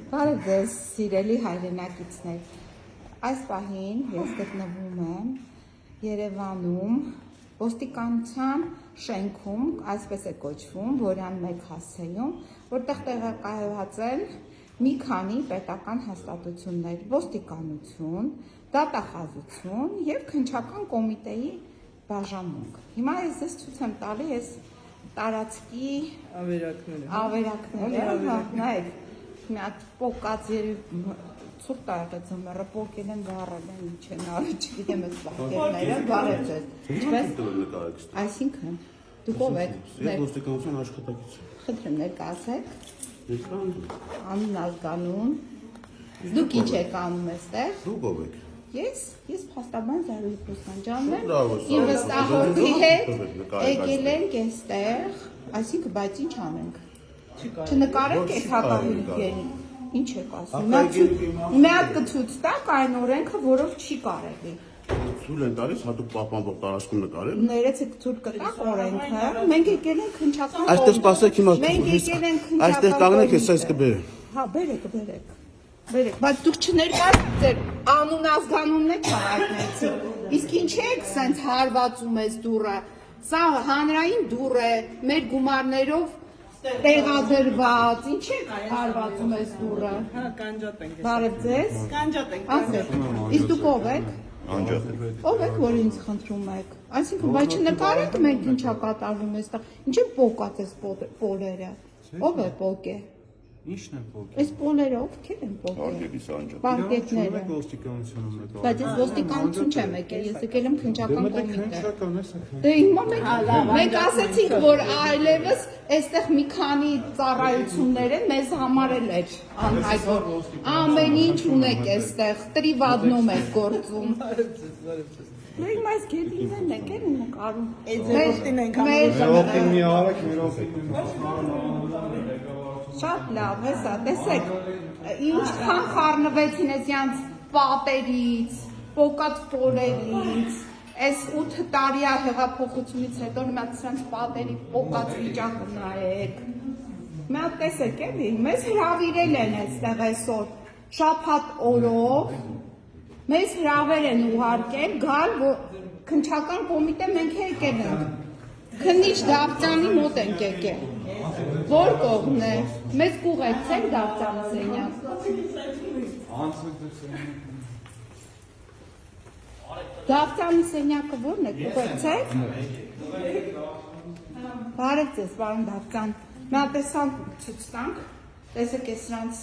Բարև ձեզ, սիրելի հայրենակիցներ, այս պահին ես գտնվում եմ Երևանում ոստիկանության շենքում, այսպես է կոչվում, Որյան 1 հասցեում, որտեղ տեղակայված են մի քանի պետական հաստատություններ, ոստիկանություն, դատախազություն և քննչական կոմիտեի բաժանմունք։ Հիմա ես ձեզ ցույց եմ տալի այս տարածքի ավերակները, նայեք, մի հատ պոկած երևի ցուրտ ա եղել ձմեռը, պոկել են գարել են, ինչ են արել, չգիտեմ այս բակերները, բարև ձեզ։ Ինչպես, այսինքն, դուք ով եք։ Ես ոստիկանության աշխատակից եմ։ Խնդրեմ ներկայացեք։ Անուն ազգանուն։ Դուք ինչ եք անում այստեղ։ Դուք ով եք։ Ես փաստաբան Զարուհի Պրոսանջանն եմ, իմ վստահորդի հետ եկել ենք այստեղ, այսինքն բայց ինչ անենք։ Չնկարենք եք հակահիգիենի, ինչ եք ասում, մի հատ կցույց տաք այն օրենքը, որով չի կարելի։ Ցույց են տալիս հատուկ պահպանվող տարածքում նկարել։ Ներեցեք ցույց կտաք օրենքը, մենք եկել ենք քննչական։ Այստեղ սպասեք հիմա։ Մենք եկել ենք քննչական։ Այստեղ կանգնեք, ես այս կբերեմ։ Հա, բերեք։ Բայց դուք չներկայացրեք ձեր անուն ազգանունն եք հայտնեցին։ Իսկ ինչի եք սենց հարվածում ես դուռը։ Սա հանրային դուռ է, մեր գումարներով տեղադրված, ինչ եք հարվածում ես դուռը։ Հա, կանջատ ենք։ Բարև ձեզ։ Կանջատ ենք։ Ասեք, իսկ դուք ով եք։ Անջատ։ Ով եք, որ ինձ խնդրում եք։ Այսինքն, բայց չնկարեք մենք ինչա կատարվում էստեղ։ Ինչ է պոկած էս պոլերը։ Ով է պոկե։ Ինչն է պոկել։ Այս պոլերը ովքեր են պոկել։ Արգելիս անջատ։ Պարկետները։ Ոստիկանությունում եկել։ Բայց ես ոստիկանություն չեմ եկել, ես եկել եմ քննչական կոմիտե։ Քննչական է սա։ Դե հիմա մենք ասացինք, որ այլևս այստեղ մի քանի ծառայություններ են, մեզ համար էլ էր անհայտ, որ ամեն ինչ ունեք այստեղ, տրիվադնում եք գործում։ Դե հիմա այս գետիններն եք են նկարում։ Ձերովտին ենք Օպտին մի արեք, մեր օպտին։ Շատ լավ, հեսա, տեսեք, ինչքան խառնվեցին այսյանց պատերից, պոկած պոլերից, այս 8 տարիա հեղափոխությունից հետո մի հատ սրանց պատերի պոկած վիճակը նայեք։ Մի հատ տեսեք էլի, մեզ հրավիրել են այստեղ այսօր շաբաթ օրով, մեզ հրավեր են ուղարկել գալ, որ քննչական կոմիտե մենք եկել ենք, քննիչ Դավթյանի մոտ ենք եկել։ Որ կողմն է, մեզ կուղեկցեք Դավթյանի սենյակ։ Դավթյանի սենյակը որն է, կուղեկցեք։ Բարև ձեզ, պարոն Դավթյան, մի հատ տեսան ցույց տանք, տեսեք այս սրանց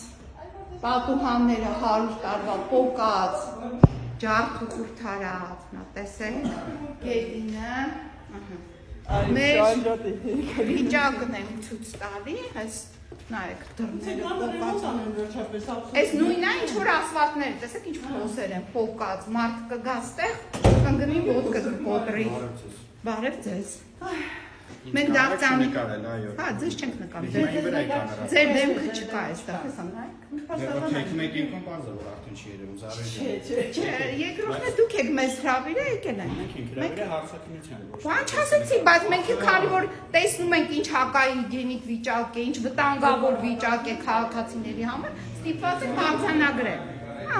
պատուհանները 100 տարվա պոկած, ջարդ ու ուրթարած, նա տեսեք, գետինը, մեր վիճակն եմ ցույց տալի, այս նայեք դռները պոկած, այս նույնն է ինչ որ ասֆալտները, տեսեք ինչ փոսեր են պոկած, մարդ կգա ստեղ, կընկնի ոտքը կկոտրի, բարև ձեզ, մենք Դավթյանի, հա ձեզ չենք նկարել, ձեր դեմքը չկա այստեղ, հեսա նայեք, Մեկ եկում պարզ է, որ արդեն չի երևում, զարեժ երկրորդն է դուք եք մեզ հրավիրել եկել են, Մենք հարցակնության ոչ։ Բան չասեցի, բայց մենք քանի որ տեսնում ենք ինչ հակահիգիենիկ վիճակ է, ինչ վտանգավոր վիճակ է քաղաքացիների համար, ստիպված ենք արձանագրել։ Հա։